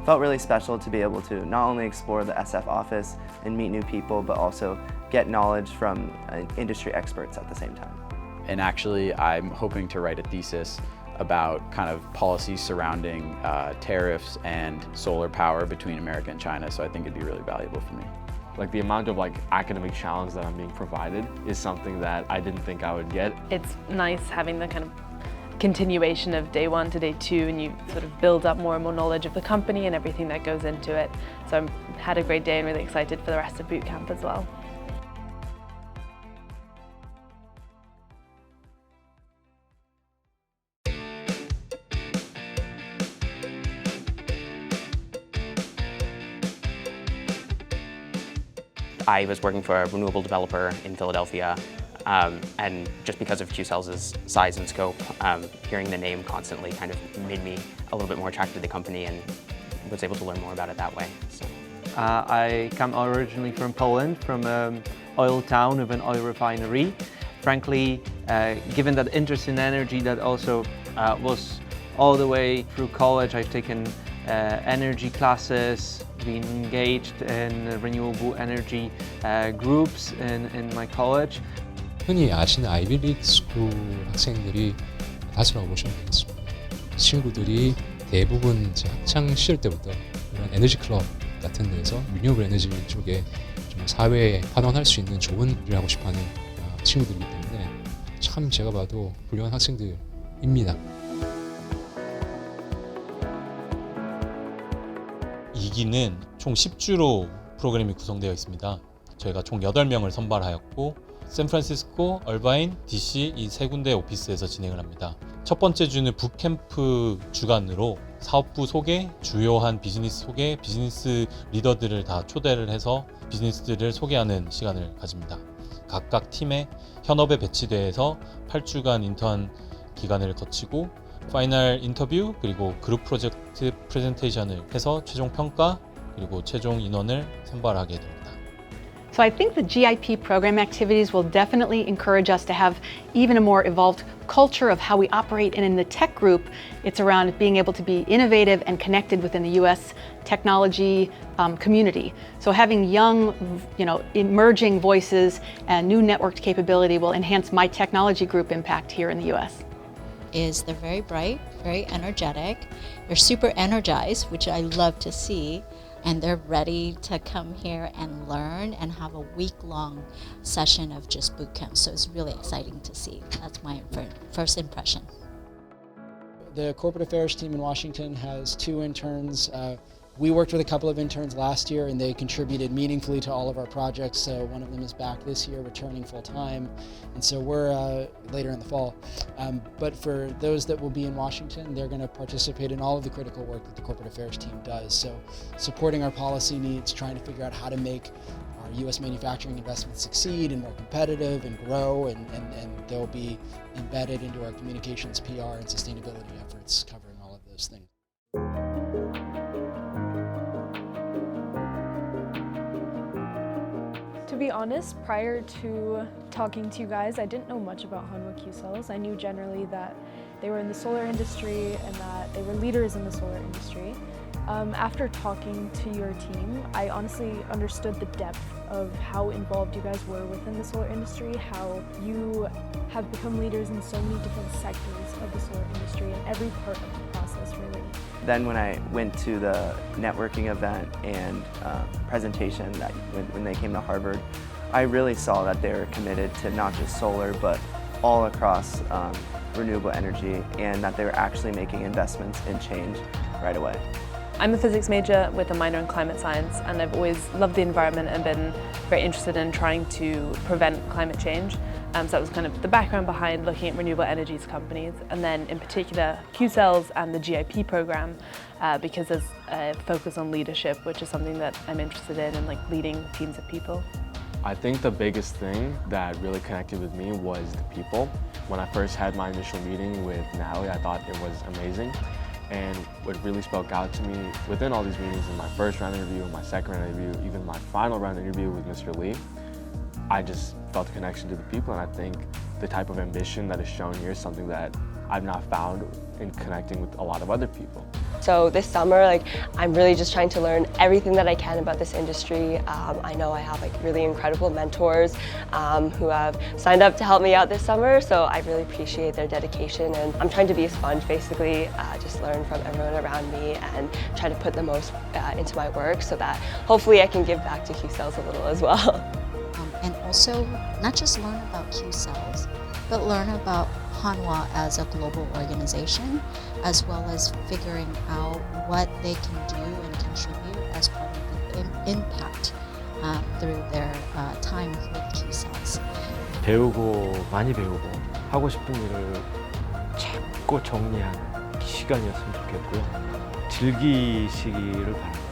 felt really special to be able to not only explore the SF office and meet new people, but also get knowledge from industry experts at the same time. And actually, I'm hoping to write a thesis about kind of policies surrounding tariffs and solar power between America and China, so I think it'd be really valuable for me. Like the amount of academic challenge that I'm being provided is something that I didn't think I would get. It's nice having the kind of continuation of day one to day two, and you sort of build up more and more knowledge of the company and everything that goes into it. So I had a great day and really excited for the rest of boot camp as well. I was working for a renewable developer in Philadelphia, and just because of Qcells' size and scope, hearing the name constantly kind of made me a little bit more attracted to the company and was able to learn more about it that way. So. I come originally from Poland, from an oil town of an oil refinery. Frankly, given that interest in energy that also was all the way through college, I've taken energy classes, been engaged in renewable energy groups in my college. 흔히 아시는 아이비리그 스쿨 학생들이 다수라고 보시면 되겠습니다. 친구들이 대부분 제 학창 시절 때부터 이런 에너지 클럽 같은 데서 리뉴얼블 에너지 쪽에 좀 사회에 환원할 수 있는 좋은 일을 하고 싶어하는 친구들이기 때문에 참 제가 봐도 훌륭한 학생들입니다. 2기는 총 10주로 프로그램이 구성되어 있습니다. 저희가 총 8명을 선발하였고 샌프란시스코, 얼바인, DC 이 세 군데 오피스에서 진행을 합니다. 첫 번째 주는 붓캠프 주간으로 사업부 소개, 주요한 비즈니스 소개, 비즈니스 리더들을 다 초대를 해서 비즈니스들을 소개하는 시간을 가집니다. 각각 팀에 현업에 배치돼서 8주간 인턴 기간을 거치고 파이널 인터뷰 그리고 그룹 프로젝트 프레젠테이션을 해서 최종 평가 그리고 최종 인원을 선발하게 됩니다. So I think the GIP program activities will definitely encourage us to have even a more evolved culture of how we operate. And in the tech group, it's around being able to be innovative and connected within the US technology community. So having young, emerging voices and new networked capability will enhance my technology group impact here in the US. They're very bright, very energetic. They're super energized, which I love to see. And they're ready to come here and learn and have a week-long session of just boot camp. So it's really exciting to see. That's my first impression. The corporate affairs team in Washington has 2 interns. We worked with a couple of interns last year and they contributed meaningfully to all of our projects. So one of them is back this year, returning full time. And so we're later in the fall. But for those that will be in Washington, they're going to participate in all of the critical work that the corporate affairs team does. So supporting our policy needs, trying to figure out how to make our US manufacturing investments succeed and more competitive and grow, and they'll be embedded into our communications, PR, and sustainability efforts covering all of those things. To be honest, prior to talking to you guys, I didn't know much about Qcells. I knew generally that they were in the solar industry and that they were leaders in the solar industry. After talking to your team, I honestly understood the depth of how involved you guys were within the solar industry, how you have become leaders in so many different sectors of the solar industry and every part of the process, really. Then when I went to the networking event and presentation when they came to Harvard, I really saw that they were committed to not just solar, but all across renewable energy, and that they were actually making investments in change right away. I'm a physics major with a minor in climate science, and I've always loved the environment and been very interested in trying to prevent climate change. So that was kind of the background behind looking at renewable energies companies, and then in particular Qcells and the GIP program, because there's a focus on leadership, which is something that I'm interested in, and leading teams of people. I think the biggest thing that really connected with me was the people. When I first had my initial meeting with Natalie, I thought it was amazing. And what really spoke out to me within all these meetings, in my first round interview, my second round interview, even my final round interview with Mr. Lee, I just felt a connection to the people, and I think the type of ambition that is shown here is something that I've not found in connecting with a lot of other people. So this summer, I'm really just trying to learn everything that I can about this industry. I know I have really incredible mentors who have signed up to help me out this summer, so I really appreciate their dedication, and I'm trying to be a sponge basically, just learn from everyone around me and try to put the most into my work so that hopefully I can give back to Qcells a little as well. And also, not just learn about Qcells, but learn about Hanwha as a global organization, as well as figuring out what they can do and contribute as part of the impact through their time with Qcells. 배우고 많이 배우고 하고 싶은 일을 찾고 정리하는 시간이었으면 좋겠고요. 즐기시기를 바랍니다.